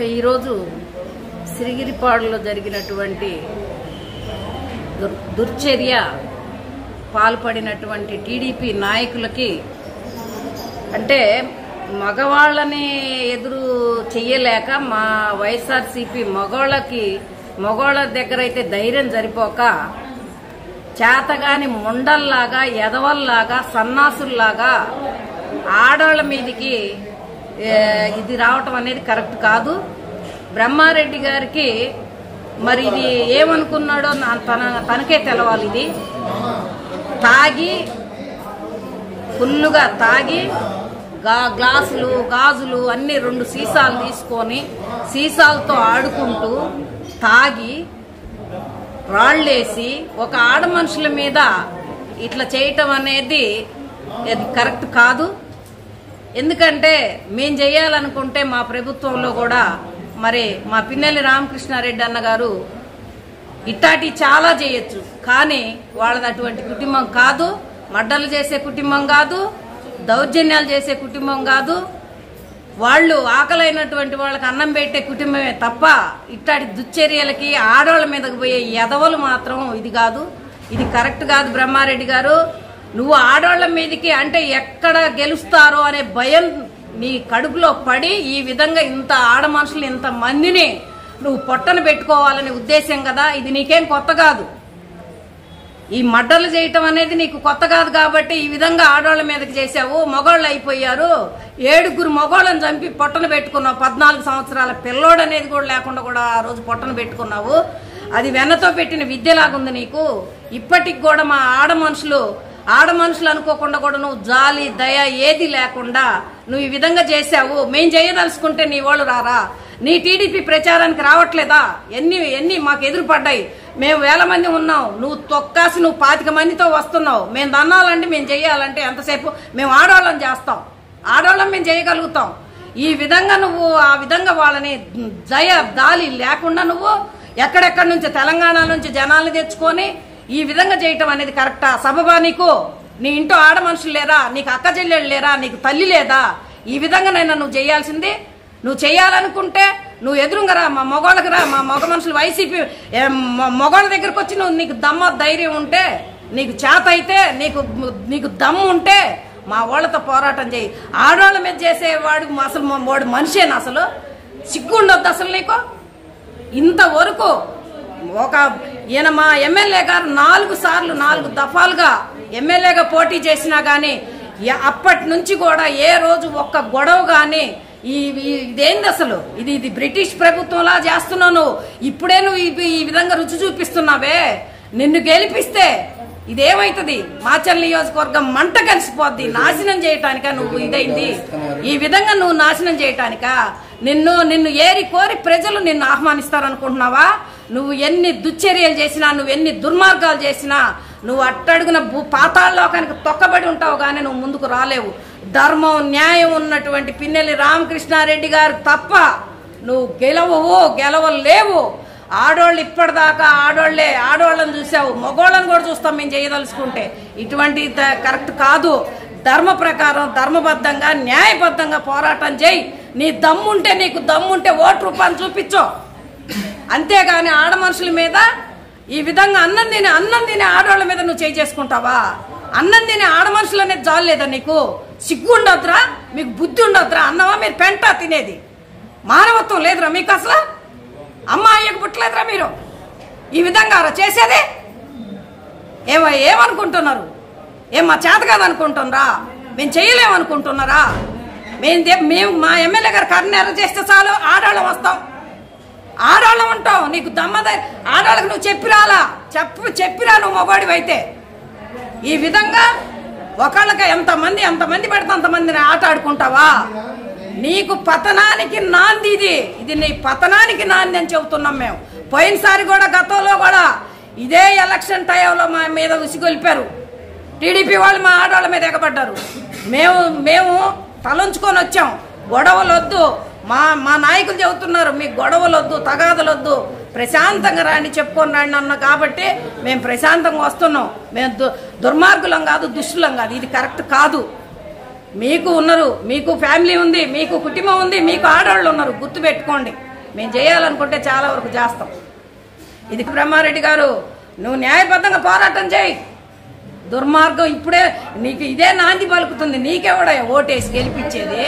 ఈరోజు సిరిగిరిపాడులో జరిగినటువంటి దుర్చర్య పాల్పడినటువంటి టీడీపీ నాయకులకి అంటే మగవాళ్ళని ఎదురు చెయ్యలేక మా వైఎస్ఆర్సీపీ మగవాళ్ళ దగ్గర అయితే ధైర్యం సరిపోక చేతగాని మొండల్లాగా ఎదవల్లాగా సన్నాసుల్లాగా ఆడవాళ్ళ మీదికి ఇది రావటం అనేది కరెక్ట్ కాదు. బ్రహ్మారెడ్డి గారికి మరి ఇది ఏమనుకున్నాడో తనకే తెలవాలి. ఇది తాగి ఫుల్లుగా తాగి గ్లాసులు గాజులు అన్ని 2 సీసాలు తీసుకొని సీసాలతో ఆడుకుంటూ తాగి రాళ్ళేసి ఒక ఆడ మనుషుల మీద ఇట్లా చేయటం అనేది అది కరెక్ట్ కాదు. ఎందుకంటే మేం చేయాలనుకుంటే మా ప్రభుత్వంలో కూడా మరి మా పిన్నెల్లి రామకృష్ణారెడ్డి అన్న గారు ఇట్టాటి చాలా చేయొచ్చు. కానీ వాళ్ళది అటువంటి కుటుంబం కాదు, మడ్డలు చేసే కుటుంబం కాదు, దౌర్జన్యాలు చేసే కుటుంబం కాదు. వాళ్ళు ఆకలైనటువంటి వాళ్ళకి అన్నం పెట్టే కుటుంబమే తప్ప ఇట్టాటి దుశ్చర్యలకి ఆడవాళ్ళ మీదకి పోయే ఎదవలు మాత్రం ఇది కాదు. ఇది కరెక్ట్ కాదు. బ్రహ్మారెడ్డి గారు, నువ్వు ఆడవాళ్ల మీదకి అంటే ఎక్కడ గెలుస్తారో అనే భయం నీ కడుపులో పడి ఈ విధంగా ఇంత ఆడ మనుషులు ఇంత మందిని నువ్వు పొట్టన పెట్టుకోవాలనే ఉద్దేశం కదా. ఇది నీకేం కొత్త కాదు. ఈ మడ్డలు చేయటం అనేది నీకు కొత్త కాదు కాబట్టి ఈ విధంగా ఆడవాళ్ల మీదకి చేసావు. మగవాళ్ళు అయిపోయారు. 7 మగవాళ్ళని చంపి పొట్టన పెట్టుకున్నావు. 14 సంవత్సరాల పిల్లోడు అనేది కూడా లేకుండా కూడా ఆ రోజు పొట్టన పెట్టుకున్నావు. అది వెన్నతో పెట్టిన విద్యలాగుంది నీకు. ఇప్పటికి కూడా మా ఆడ మనుషులు అనుకోకుండా కూడా నువ్వు జాలి దయ ఏది లేకుండా నువ్వు ఈ విధంగా చేశావు. మేం చేయదలుచుకుంటే నీ వాళ్ళు రారా? నీ టీడీపీ ప్రచారానికి రావట్లేదా? ఎన్ని మాకు ఎదురుపడ్డాయి. మేము 1000 మంది ఉన్నాం. నువ్వు తొక్కాసి నువ్వు 25 మందితో వస్తున్నావు. మేము దన్నాలంటే మేము చేయాలంటే ఎంతసేపు మేము ఆడవాళ్ళం చేస్తాం. ఆడవాళ్ళం మేము చేయగలుగుతాం. ఈ విధంగా నువ్వు ఆ విధంగా వాళ్ళని దాలి లేకుండా నువ్వు ఎక్కడెక్కడి నుంచి తెలంగాణ నుంచి జనాల్ని తెచ్చుకొని ఈ విధంగా చేయటం అనేది కరెక్టా? సబబా నీకు? నీ ఇంట్లో ఆడ మనుషులు లేరా? నీకు అక్క చెల్లెళ్ళు లేరా? నీకు తల్లి లేదా? ఈ విధంగానైనా నువ్వు చేయాల్సింది. నువ్వు చేయాలనుకుంటే నువ్వు ఎదురుగా రా, మా మగవాళ్ళకి రా. మా మగ మనుషులు వైసీపీ మగవాళ్ళ దగ్గరకు వచ్చి నువ్వు నీకు ధైర్యం ఉంటే, నీకు చేత అయితే, నీకు దమ్ము ఉంటే మా వాళ్ళతో పోరాటం చేయి. ఆడవాళ్ళ మీద చేసేవాడు అసలు వాడు మనిషేనా? అసలు సిగ్గు ఉండొద్దు అసలు నీకు. ఇంతవరకు ఈయన మా ఎమ్మెల్యే గారు 4 సార్లు 4 దఫాలుగా ఎమ్మెల్యేగా పోటీ చేసినా గానీ అప్పటి నుంచి కూడా ఏ రోజు ఒక్క గొడవ గానీ ఇదేంది అసలు? ఇది బ్రిటిష్ ప్రభుత్వంలా చేస్తున్నావు నువ్వు. ఇప్పుడే నువ్వు ఈ విధంగా రుచి చూపిస్తున్నావే. నిన్ను గెలిపిస్తే ఇదేమైతుంది? మాచర్ల నియోజకవర్గం మంట కలిసిపోద్ది. నాశనం చేయటానిక నువ్వు ఇదైంది? ఈ విధంగా నువ్వు నాశనం చేయటానిక? నిన్ను ఏరి కోరి ప్రజలు నిన్ను ఆహ్వానిస్తారనుకుంటున్నావా? నువ్వు ఎన్ని దుశ్చర్యలు చేసినా, నువ్వు ఎన్ని దుర్మార్గాలు చేసినా నువ్వు అట్టడుగున పాతాళలోకానికి తొక్కబడి ఉంటావు కానీ నువ్వు ముందుకు రాలేవు. ధర్మం న్యాయం ఉన్నటువంటి పిన్నెల్లి రామకృష్ణారెడ్డి గారు తప్ప నువ్వు గెలవలేవు. ఆడోళ్ళు ఇప్పటిదాకా ఆడోళ్ళని చూసావు, మగోళ్ళని కూడా చూస్తాం మేము చేయదలుచుకుంటే. ఇటువంటి కరెక్ట్ కాదు. ధర్మ ప్రకారం ధర్మబద్ధంగా న్యాయబద్ధంగా పోరాటం చేయి. నీకు దమ్ముంటే ఓటు రూపాన్ని చూపించో. అంతేగాని ఆడ మనుషుల మీద ఈ విధంగా అన్నం తినే ఆడవాళ్ళ మీద నువ్వు చేసుకుంటావా? అన్నం తినే ఆడ మనుషులు అనేది జాలు లేదా నీకు? సిగ్గు ఉండొద్దురా? మీకు బుద్ధి ఉండొద్దురా? అన్నవా మీరు పెంట తినేది? మానవత్వం లేదురా మీకు? అసలు అమ్మ అయ్యకు పుట్టలేదురా మీరు? ఈ విధంగా చేసేది ఏమనుకుంటున్నారు? మా చేత కాదనుకుంటున్నారా? మేము చేయలేమనుకుంటున్నారా? మేము మా ఎమ్మెల్యే గారు కర్ణెర చేస్తే చాలు ఆడవాళ్ళం వస్తాం, ఆడవాళ్ళం ఉంటాం. నీకు ఆడవాళ్ళకి నువ్వు చెప్పిరా నువ్వు మగవాడివి అయితే. ఈ విధంగా ఒకళ్ళకి ఎంతమంది పెడితే అంతమందిని ఆట ఆడుకుంటావా? నీకు పతనానికి నాంది ఇది నీ పతనానికి నాంది అని చెబుతున్నాం మేము. పోయినసారి కూడా గతంలో కూడా ఇదే ఎలక్షన్ టైంలో మా మీద ఉసిగొల్పారు. టీడీపీ వాళ్ళు మా ఆడవాళ్ళ మీద ఎగబడ్డారు. మేము తలంచుకొని వచ్చాం. గొడవలొద్దు. మా నాయకులు చెబుతున్నారు మీకు గొడవలొద్దు, తగాదలొద్దు, ప్రశాంతంగా రాని చెప్పుకొని రండి అన్న కాబట్టి మేము ప్రశాంతంగా వస్తున్నాం. మేము దుర్మార్గులం కాదు, దుష్టులం కాదు. ఇది కరెక్ట్ కాదు. మీకు ఉన్నారు, మీకు ఫ్యామిలీ ఉంది, మీకు కుటుంబం ఉంది, మీకు ఆడవాళ్ళు ఉన్నారు, గుర్తు పెట్టుకోండి. మేము చేయాలనుకుంటే చాలా వరకు చేస్తాం. ఇది బ్రహ్మారెడ్డి గారు, నువ్వు న్యాయబద్ధంగా పోరాటం చేయి. దుర్మార్గం ఇప్పుడే నీకు ఇదే నాంది పలుకుతుంది. నీకెవడా ఓటేసి గెలిపించేది?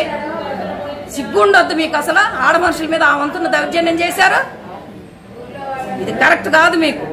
సిగ్గుండొద్దు మీకు అసలు. ఆడ మనుషుల మీద ఆ వంతున్న దౌర్జన్యం చేశారు. ఇది కరెక్ట్ కాదు మీకు.